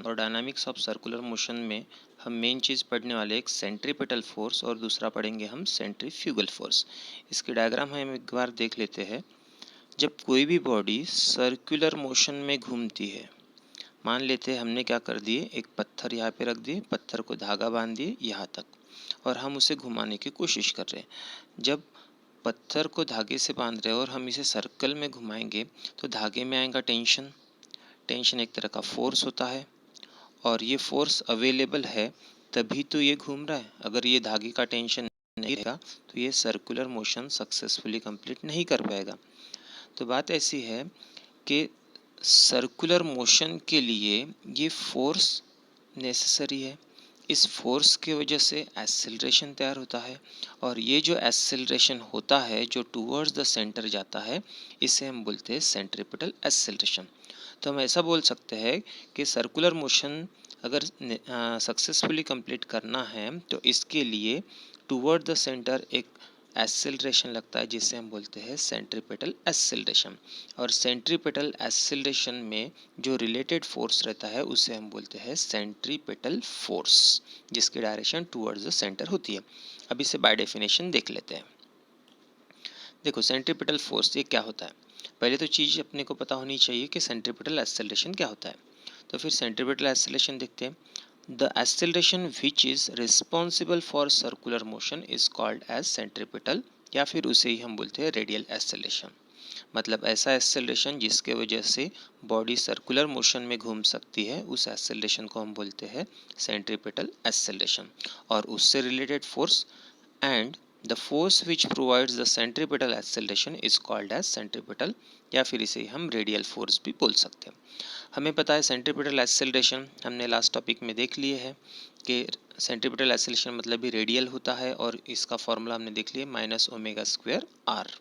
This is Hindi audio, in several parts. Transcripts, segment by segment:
और डायनामिक्स ऑफ सर्कुलर मोशन में हम मेन चीज़ पढ़ने वाले एक सेंट्रीपिटल फोर्स और दूसरा पढ़ेंगे हम सेंट्रीफ्यूगल फोर्स। इसकी डायग्राम हम एक बार देख लेते हैं। जब कोई भी बॉडी सर्कुलर मोशन में घूमती है, मान लेते हैं हमने क्या कर दिए, एक पत्थर यहाँ पे रख दिए, पत्थर को धागा बांध दिए यहाँ तक और हम उसे घुमाने की कोशिश कर रहे हैं। जब पत्थर को धागे से बांध रहे हैं और हम इसे सर्कल में घुमाएंगे तो धागे में आएगा टेंशन। टेंशन एक तरह का फोर्स होता है और ये फोर्स अवेलेबल है तभी तो ये घूम रहा है। अगर ये धागे का टेंशन नहीं रहेगा तो ये सर्कुलर मोशन सक्सेसफुली कंप्लीट नहीं कर पाएगा। तो बात ऐसी है कि सर्कुलर मोशन के लिए ये फोर्स नेसेसरी है। इस फोर्स की वजह से एक्सेलरेशन तैयार होता है और ये जो एक्सेलरेशन होता है जो टूवर्ड्स द सेंटर जाता है, इसे हम बोलते हैं सेंट्रीपिटल एक्सेलरेशन। तो हम ऐसा बोल सकते हैं कि सर्कुलर मोशन अगर सक्सेसफुली कंप्लीट करना है तो इसके लिए टूवर्ड द सेंटर एक एक्सेलरेशन लगता है जिसे हम बोलते हैं सेंट्रीपिटल एक्सेलरेशन। और सेंट्रीपिटल एक्सेलरेशन में जो रिलेटेड फोर्स रहता है उसे हम बोलते हैं सेंट्रीपिटल फोर्स, जिसकी डायरेक्शन टूवर्ड्स द सेंटर होती है। अब इसे बाय डेफिनेशन देख लेते हैं। देखो सेंट्रीपिटल फोर्स ये क्या होता है। पहले तो चीज़ अपने को पता होनी चाहिए कि सेंट्रीपिटल एक्सेलरेशन क्या होता है। तो फिर सेंट्रीपिटल एक्सेलरेशन देखते हैं। The acceleration which is responsible for circular motion is called as centripetal, या फिर उसे ही हम बोलते हैं रेडियल एक्सेलरेशन। मतलब ऐसा एक्सेलरेशन जिसके वजह से बॉडी सर्कुलर मोशन में घूम सकती है, उस एक्सेलरेशन को हम बोलते हैं सेंट्रीपिटल एक्सेलरेशन। और उससे related force and the force which provides the centripetal acceleration is called as centripetal, या फिर इसे हम रेडियल फोर्स भी बोल सकते हैं। हमें पता है सेंट्रीपिटल एक्सेलरेशन हमने लास्ट टॉपिक में देख लिए है कि सेंट्रीपिटल एक्सेलरेशन मतलब भी रेडियल होता है और इसका फॉर्मूला हमने देख लिया माइनस ओमेगा स्क्वायर आर।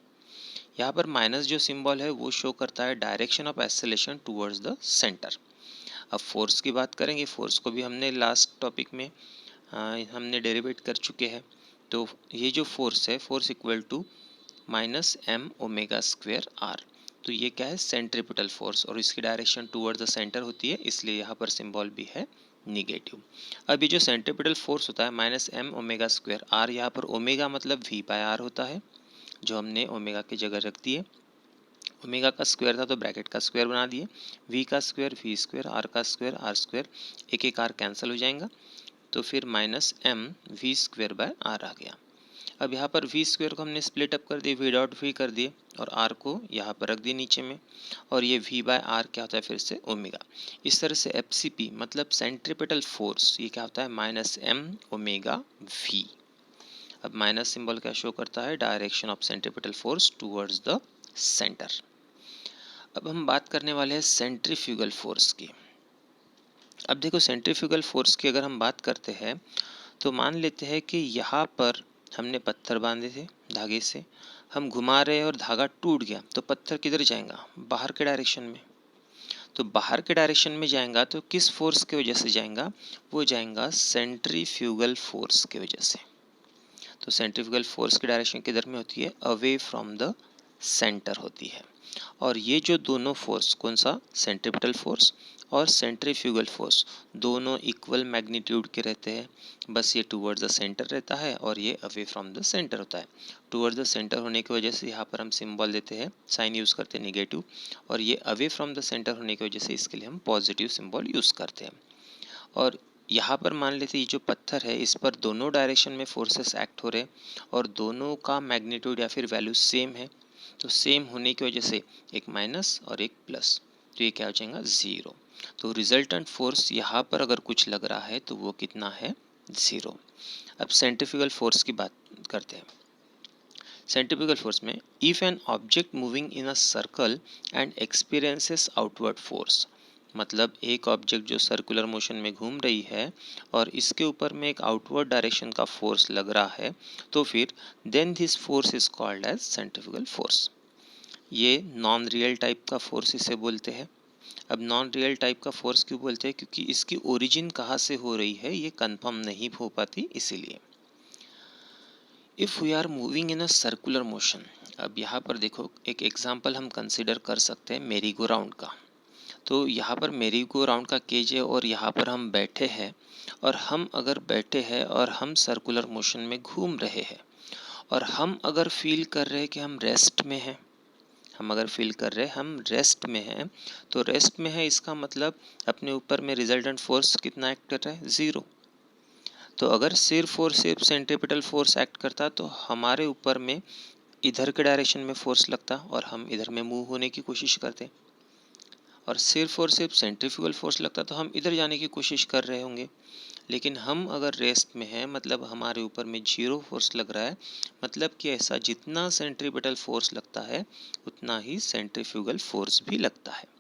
यहाँ पर माइनस जो सिंबल है वो शो करता है direction of acceleration towards the centre. अब फोर्स की बात करेंगे, फोर्स को भी हमने लास्ट टॉपिक में हमने डेरिवेट कर चुके हैं। तो ये जो फोर्स है, force equal to minus M omega square R. तो ये क्या है, सेंट्रीपिटल फोर्स, और इसकी डायरेक्शन टूवर्ड द सेंटर होती है, इसलिए यहाँ पर सिंबल भी है निगेटिव। अब ये जो सेंट्रीपिटल फोर्स होता है minus M omega square R, यहाँ पर ओमेगा मतलब वी बाय आर होता है, जो हमने ओमेगा की जगह रख दिए। ओमेगा का स्क्वायर था तो ब्रैकेट का स्क्वायर बना दिए, वी का स्क्वायर वी स्क्वायर, आर का स्क्वायर आर स्क्वायर, एक एक आर कैंसिल हो जाएगा, तो फिर minus M V square by R आ गया। अब यहाँ पर वी स्क्वायर को हमने स्प्लिट अप कर दिए, वी डॉट वी कर दिए और आर को यहाँ पर रख दिए नीचे में, और ये वी बाय आर क्या होता है फिर से ओमेगा। इस तरह से एफ सी पी मतलब सेंट्रीपिटल फोर्स ये क्या होता है माइनस एम ओमेगा वी। अब माइनस सिंबल क्या शो करता है, direction of centripetal force towards the centre. अब हम बात करने वाले हैं सेंट्रीफ्यूगल फोर्स की। अब देखो सेंट्रीफ्यूगल फोर्स की अगर हम बात करते हैं तो मान लेते हैं कि यहाँ पर हमने पत्थर बांधे थे धागे से, हम घुमा रहे हैं और धागा टूट गया, तो पत्थर किधर जाएगा, बाहर के डायरेक्शन में। तो बाहर के डायरेक्शन में जाएगा तो किस फोर्स की वजह से जाएगा, वो जाएगा सेंट्रीफ्यूगल फोर्स की वजह से। तो सेंट्रीफ्यूगल फोर्स की डायरेक्शन किधर में होती है, अवे फ्रॉम द सेंटर होती है। और ये जो दोनों फोर्स, कौन सा, सेंट्रीपिटल फोर्स और सेंट्रीफ्यूगल फोर्स, दोनों इक्वल मैग्नीट्यूड के रहते हैं, बस ये टूवर्ड्स द सेंटर रहता है और ये अवे फ्रॉम द सेंटर होता है। टूवर्ड्स द सेंटर होने की वजह से यहाँ पर हम सिंबल देते हैं, साइन यूज़ करते हैं निगेटिव, और ये अवे फ्रॉम द सेंटर होने की वजह से इसके लिए हम पॉजिटिव सिंबल यूज़ करते हैं। और यहाँ पर मान लेते ये जो पत्थर है इस पर दोनों डायरेक्शन में फोर्सेस एक्ट हो रहे हैं और दोनों का मैग्नीट्यूड या फिर वैल्यू सेम है, तो सेम होने की वजह से एक माइनस और एक प्लस, तो ये क्या हो जाएगा, ज़ीरो। तो रिजल्टेंट फोर्स यहाँ पर अगर कुछ लग रहा है तो वो कितना है, ज़ीरो। अब सेंट्रीफ्यूगल फोर्स की बात करते हैं। सेंट्रीफ्यूगल फोर्स में if an object moving in a circle and experiences outward force, मतलब एक ऑब्जेक्ट जो सर्कुलर मोशन में घूम रही है और इसके ऊपर में एक आउटवर्ड डायरेक्शन का फोर्स लग रहा है, तो फिर then this force is called as centrifugal force. ये नॉन रियल टाइप का फोर्स इसे बोलते हैं। अब नॉन रियल टाइप का फोर्स क्यों बोलते हैं, क्योंकि इसकी ओरिजिन कहाँ से हो रही है ये कंफर्म नहीं हो पाती, इसीलिए। If we are moving in a circular motion, अब यहाँ पर देखो एक एग्जांपल हम कंसिडर कर सकते हैं मेरी गो राउंड का। तो यहाँ पर मेरी गो राउंड का केज है और यहाँ पर हम बैठे हैं, और हम अगर बैठे हैं और हम सर्कुलर मोशन में घूम रहे हैं, और हम अगर फील कर रहे हैं कि हम रेस्ट में हैं, हम अगर फील कर रहे हैं हम रेस्ट में हैं, तो रेस्ट में है इसका मतलब अपने ऊपर में रिजल्टेंट फोर्स कितना एक्ट कर रहा है, 0। तो अगर सिर्फ और सिर्फ सेंट्रीपिटल फोर्स एक्ट करता तो हमारे ऊपर में इधर के डायरेक्शन में फोर्स लगता और हम इधर में मूव होने की कोशिश करते, और सिर्फ सेंट्रीफ्यूगल फोर्स लगता तो हम इधर जाने की कोशिश कर रहे होंगे। लेकिन हम अगर रेस्ट में हैं, मतलब हमारे ऊपर में 0 फोर्स लग रहा है, मतलब कि ऐसा जितना सेंट्रीपिटल फोर्स लगता है उतना ही सेंट्रीफ्यूगल फोर्स भी लगता है।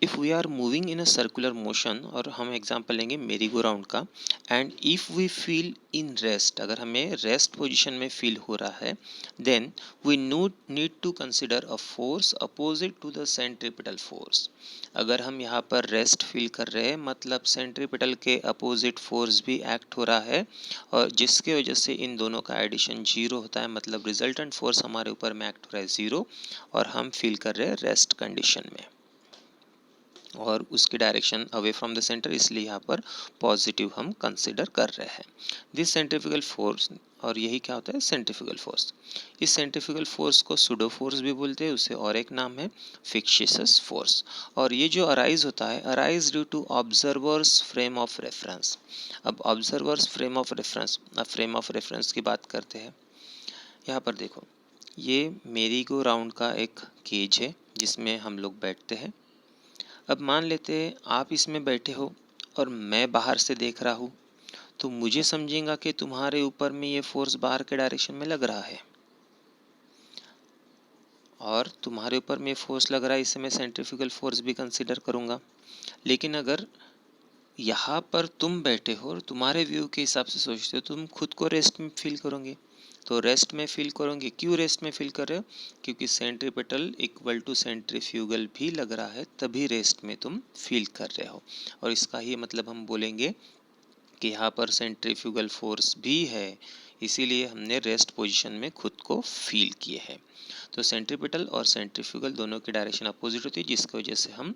If we are moving in a circular motion, और हम एग्जांपल लेंगे मेरी गो राउंड का, and if we feel in rest, अगर हमें रेस्ट पोजीशन में फील हो रहा है, then we need to consider a force opposite to the centripetal force. अगर हम यहाँ पर रेस्ट फील कर रहे हैं, मतलब सेंट्रीपिटल के अपोजिट फोर्स भी एक्ट हो रहा है, और जिसके वजह से इन दोनों का एडिशन 0 होता है, मतलब रिजल्टेंट फोर्स हमारे ऊपर में एक्ट हो रहा है 0, और हम फील कर रहे हैं रेस्ट कंडीशन में, और उसकी direction away from the centre, इसलिए यहाँ पर पॉजिटिव हम कंसिडर कर रहे हैं दिस सेंट्रीफ्यूगल फोर्स। और यही क्या होता है, सेंट्रीफ्यूगल फोर्स। इस सेंट्रीफ्यूगल फोर्स को सुडो फोर्स भी बोलते हैं, उसे और एक नाम है फिक्शियस फोर्स। और ये जो अराइज होता है, arise due to observer's frame of reference. अब ऑब्जर्वर्स फ्रेम ऑफ रेफरेंस, अब फ्रेम ऑफ रेफरेंस की बात करते हैं। यहाँ पर देखो, ये मेरी गो राउंड का एक केज है जिसमें हम लोग बैठते हैं। अब मान लेते हैं आप इसमें बैठे हो और मैं बाहर से देख रहा हूँ, तो मुझे समझेगा कि तुम्हारे ऊपर में ये फोर्स बाहर के डायरेक्शन में लग रहा है, और तुम्हारे ऊपर में फोर्स लग रहा है, इसे मैं सेंट्रीफ्यूगल फोर्स भी कंसिडर करूँगा। लेकिन अगर यहाँ पर तुम बैठे हो और तुम्हारे व्यू के हिसाब से सोचते हो, तुम खुद को रेस्ट में फील करोगे, तो रेस्ट में फील करोगे। क्यों रेस्ट में फील कर रहे हो, क्योंकि सेंट्रीपिटल इक्वल टू सेंट्रीफ्यूगल भी लग रहा है, तभी रेस्ट में तुम फील कर रहे हो। और इसका ही मतलब हम बोलेंगे कि यहाँ पर सेंट्रीफ्यूगल फोर्स भी है, इसीलिए हमने रेस्ट पोजीशन में खुद को फील किए हैं। तो सेंट्रीपिटल और सेंट्रीफ्यूगल दोनों की डायरेक्शन अपोजिट होती है, जिसकी वजह से हम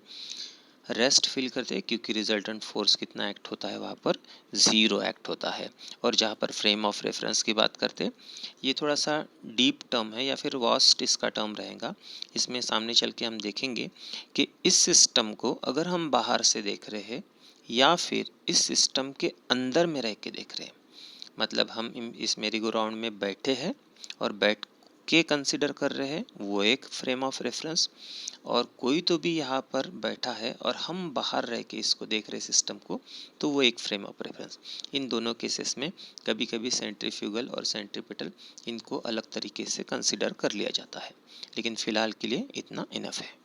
रेस्ट फील करते हैं, क्योंकि रिजल्टेंट फोर्स कितना एक्ट होता है, वहाँ पर 0 एक्ट होता है। और जहाँ पर फ्रेम ऑफ रेफरेंस की बात करते हैं, ये थोड़ा सा डीप टर्म है या फिर वास्ट इसका टर्म रहेगा। इसमें सामने चल के हम देखेंगे कि इस सिस्टम को अगर हम बाहर से देख रहे हैं या फिर इस सिस्टम के अंदर में रह के देख रहे हैं, मतलब हम इस मेरी गो राउंड में बैठे हैं और बैठ के कंसिडर कर रहे हैं, वो एक फ्रेम ऑफ रेफरेंस, और कोई तो भी यहाँ पर बैठा है और हम बाहर रह के इसको देख रहे सिस्टम को, तो वो एक फ्रेम ऑफ रेफरेंस। इन दोनों केसेस में कभी कभी सेंट्रीफ्यूगल और सेंट्रीपिटल इनको अलग तरीके से कंसिडर कर लिया जाता है, लेकिन फ़िलहाल के लिए इतना इनफ है।